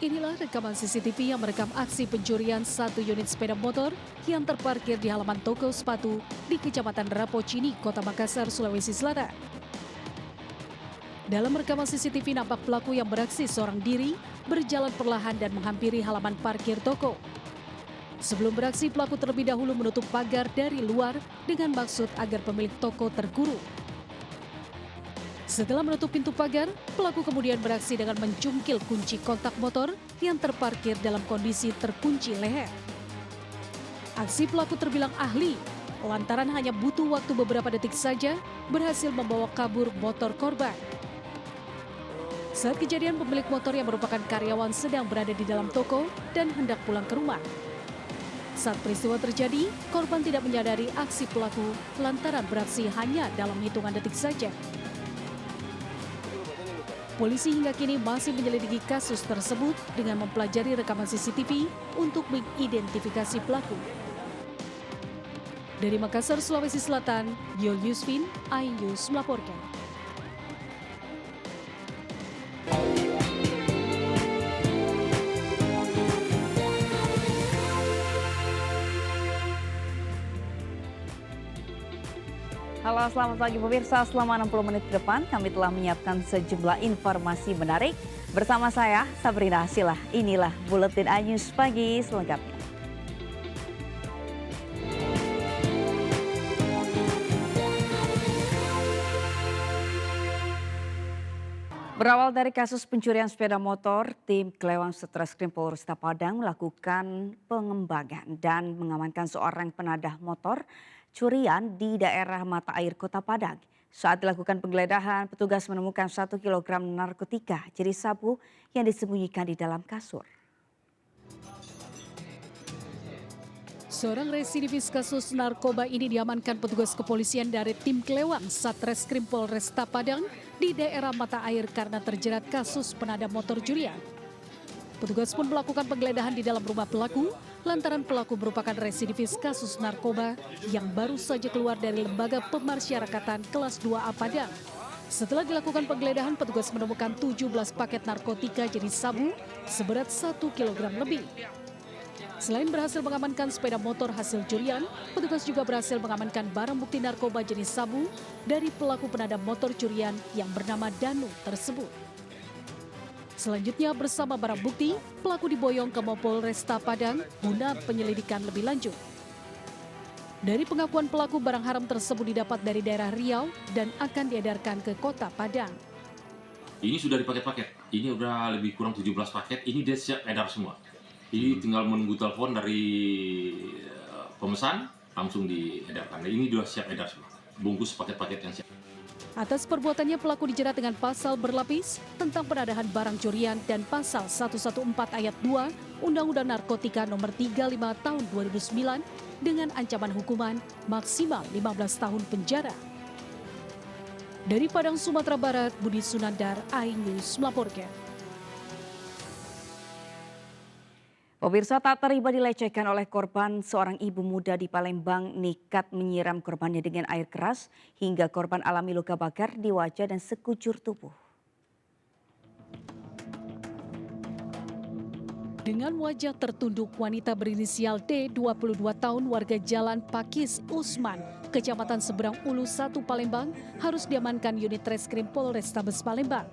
Inilah rekaman CCTV yang merekam aksi pencurian satu unit sepeda motor yang terparkir di halaman toko sepatu di Kecamatan Rapocini, Kota Makassar, Sulawesi Selatan. Dalam rekaman CCTV nampak pelaku yang beraksi seorang diri berjalan perlahan dan menghampiri halaman parkir toko. Sebelum beraksi, pelaku terlebih dahulu menutup pagar dari luar dengan maksud agar pemilik toko terkurung. Setelah menutup pintu pagar, pelaku kemudian beraksi dengan mencungkil kunci kontak motor yang terparkir dalam kondisi terkunci leher. Aksi pelaku terbilang ahli, lantaran hanya butuh waktu beberapa detik saja berhasil membawa kabur motor korban. Saat kejadian, pemilik motor yang merupakan karyawan sedang berada di dalam toko dan hendak pulang ke rumah. Saat peristiwa terjadi, korban tidak menyadari aksi pelaku lantaran beraksi hanya dalam hitungan detik saja. Polisi hingga kini masih menyelidiki kasus tersebut dengan mempelajari rekaman CCTV untuk mengidentifikasi pelaku. Dari Makassar, Sulawesi Selatan, Yul Yusfin, iNews melaporkan. Halo, selamat pagi pemirsa. Selama 60 menit ke depan kami telah menyiapkan sejumlah informasi menarik. Bersama saya, Sabrina Silah. Inilah Buletin iNews Pagi selengkapnya. Berawal dari kasus pencurian sepeda motor, tim Klewang Satreskrim Polresta Padang melakukan pengembangan dan mengamankan seorang penadah motor curian di daerah Mata Air Kota Padang. Saat dilakukan penggeledahan, petugas menemukan 1 kilogram narkotika jenis sabu yang disembunyikan di dalam kasur. Seorang residivis kasus narkoba ini diamankan petugas kepolisian dari tim Klewang Satreskrim Polresta Padang di daerah Mata Air karena terjerat kasus penadah motor curian. Petugas pun melakukan penggeledahan di dalam rumah pelaku lantaran pelaku merupakan residivis kasus narkoba yang baru saja keluar dari Lembaga Pemasyarakatan kelas 2A Padang. Setelah dilakukan penggeledahan, petugas menemukan 17 paket narkotika jenis sabu seberat 1 kilogram lebih. Selain berhasil mengamankan sepeda motor hasil curian, petugas juga berhasil mengamankan barang bukti narkoba jenis sabu dari pelaku penadah motor curian yang bernama Danu tersebut. Selanjutnya bersama barang bukti, pelaku diboyong ke Mapolresta Padang guna penyelidikan lebih lanjut. Dari pengakuan pelaku, barang haram tersebut didapat dari daerah Riau dan akan diedarkan ke Kota Padang. Ini sudah dipaket-paket, ini udah lebih kurang 17 paket, ini dia siap edar semua. Ini tinggal menunggu telepon dari pemesan, langsung diedarkan. Ini sudah siap edar semua, bungkus paket-paket yang siap. Atas perbuatannya pelaku dijerat dengan pasal berlapis tentang penadahan barang curian dan pasal 114 ayat 2 Undang-Undang Narkotika nomor 35 tahun 2009 dengan ancaman hukuman maksimal 15 tahun penjara. Dari Padang, Sumatera Barat, Budi Sunandar, iNews melaporkan. Pemirsa, tak terima dilecehkan oleh korban, seorang ibu muda di Palembang nekat menyiram korbannya dengan air keras hingga korban alami luka bakar di wajah dan sekujur tubuh. Dengan wajah tertunduk, wanita berinisial D, 22 tahun, warga Jalan Pakis Usman, Kecamatan Seberang Ulu 1 Palembang, harus diamankan unit Reskrim Polrestabes Palembang.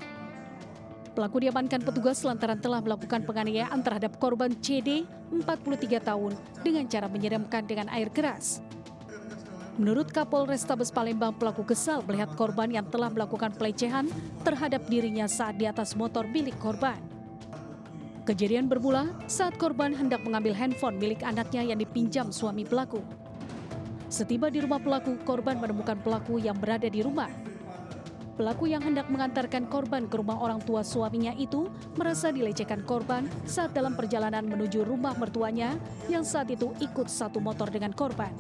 Pelaku diamankan petugas lantaran telah melakukan penganiayaan terhadap korban CD, 43 tahun, dengan cara menyiramkan dengan air keras. Menurut Kapolrestabes Palembang, pelaku kesal melihat korban yang telah melakukan pelecehan terhadap dirinya saat di atas motor milik korban. Kejadian bermula saat korban hendak mengambil handphone milik anaknya yang dipinjam suami pelaku. Setiba di rumah pelaku, korban menemukan pelaku yang berada di rumah. Pelaku yang hendak mengantarkan korban ke rumah orang tua suaminya itu merasa dilecehkan korban saat dalam perjalanan menuju rumah mertuanya yang saat itu ikut satu motor dengan korban.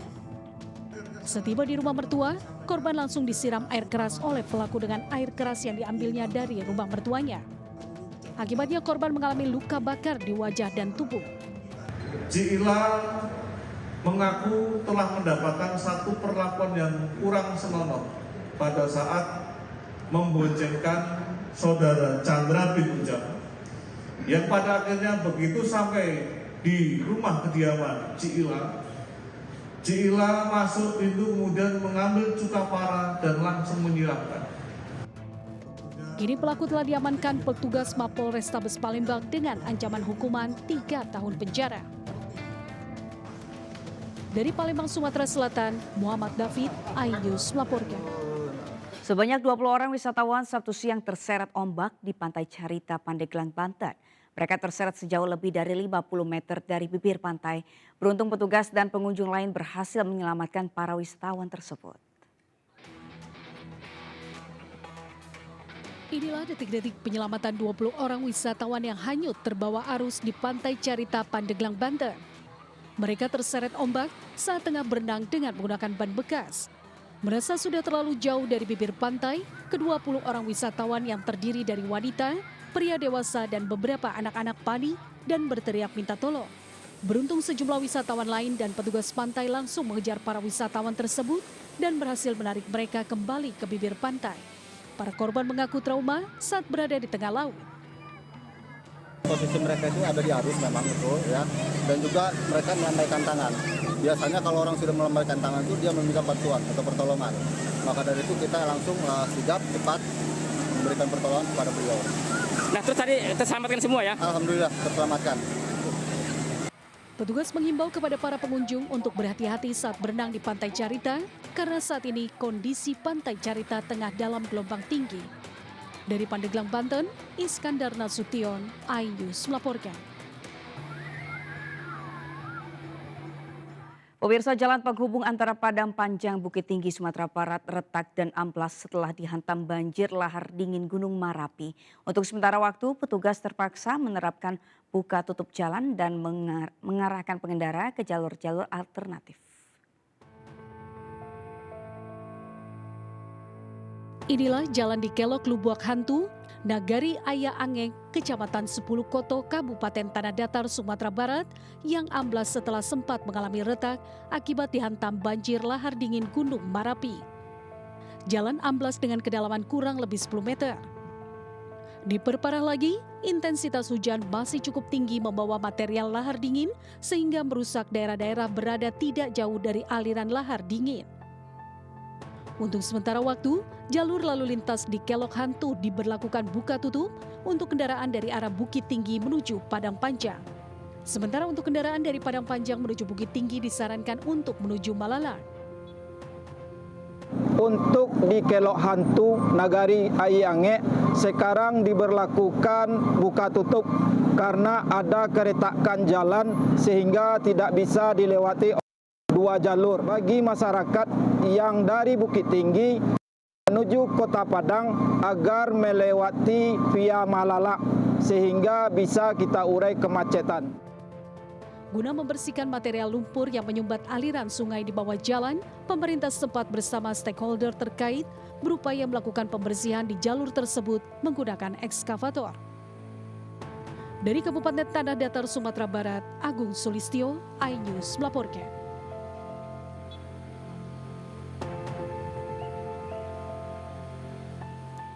Setiba di rumah mertua, korban langsung disiram air keras oleh pelaku dengan air keras yang diambilnya dari rumah mertuanya. Akibatnya korban mengalami luka bakar di wajah dan tubuh. Jila mengaku telah mendapatkan satu perlakuan yang kurang senonoh pada saat memboncengkan saudara Chandra bin Ujang yang pada akhirnya begitu sampai di rumah kediaman Cila masuk pintu kemudian mengambil cuka parah dan langsung menyiramkan. Kini pelaku telah diamankan petugas Mapol Restabes Palembang dengan ancaman hukuman 3 tahun penjara. Dari Palembang, Sumatera Selatan, Muhammad David, iNews melaporkan. Sebanyak 20 orang wisatawan Sabtu siang terseret ombak di Pantai Carita, Pandeglang, Banten. Mereka terseret sejauh lebih dari 50 meter dari bibir pantai. Beruntung petugas dan pengunjung lain berhasil menyelamatkan para wisatawan tersebut. Inilah detik-detik penyelamatan 20 orang wisatawan yang hanyut terbawa arus di Pantai Carita, Pandeglang, Banten. Mereka terseret ombak saat tengah berenang dengan menggunakan ban bekas. Merasa sudah terlalu jauh dari bibir pantai, ke-20 orang wisatawan yang terdiri dari wanita, pria dewasa dan beberapa anak-anak panik dan berteriak minta tolong. Beruntung sejumlah wisatawan lain dan petugas pantai langsung mengejar para wisatawan tersebut dan berhasil menarik mereka kembali ke bibir pantai. Para korban mengaku trauma saat berada di tengah laut. Posisi mereka itu ada di arus memang itu ya, dan juga mereka melambaikan tangan. Biasanya kalau orang sudah melambaikan tangan itu dia meminta bantuan atau pertolongan. Maka dari itu kita langsung sigap cepat memberikan pertolongan kepada beliau. Nah, terus tadi terselamatkan semua ya? Alhamdulillah terselamatkan. Petugas menghimbau kepada para pengunjung untuk berhati-hati saat berenang di Pantai Carita karena saat ini kondisi Pantai Carita tengah dalam gelombang tinggi. Dari Pandeglang, Banten, Iskandar Nasution, iNews melaporkan. Pemirsa, jalan penghubung antara Padang Panjang, Bukit Tinggi, Sumatera Barat retak dan amblas setelah dihantam banjir lahar dingin Gunung Merapi. Untuk sementara waktu, petugas terpaksa menerapkan buka tutup jalan dan mengarahkan pengendara ke jalur-jalur alternatif. Inilah jalan di Kelok Lubuak Hantu, Nagari Aya Angeng, Kecamatan 10 Koto, Kabupaten Tanah Datar, Sumatera Barat yang amblas setelah sempat mengalami retak akibat dihantam banjir lahar dingin Gunung Merapi. Jalan amblas dengan kedalaman kurang lebih 10 meter. Diperparah lagi, intensitas hujan masih cukup tinggi membawa material lahar dingin sehingga merusak daerah-daerah berada tidak jauh dari aliran lahar dingin. Untuk sementara waktu, jalur lalu lintas di Kelok Hantu diberlakukan buka tutup untuk kendaraan dari arah Bukit Tinggi menuju Padang Panjang. Sementara untuk kendaraan dari Padang Panjang menuju Bukit Tinggi disarankan untuk menuju Malalang. Untuk di Kelok Hantu, Nagari Aiange, sekarang diberlakukan buka tutup karena ada keretakan jalan sehingga tidak bisa dilewati dua jalur. Bagi masyarakat yang dari Bukit Tinggi menuju Kota Padang agar melewati via Malala sehingga bisa kita urai kemacetan. Guna membersihkan material lumpur yang menyumbat aliran sungai di bawah jalan, pemerintah setempat bersama stakeholder terkait berupaya melakukan pembersihan di jalur tersebut menggunakan ekskavator. Dari Kabupaten Tanah Datar, Sumatera Barat, Agung Sulistyo, iNews melaporkan.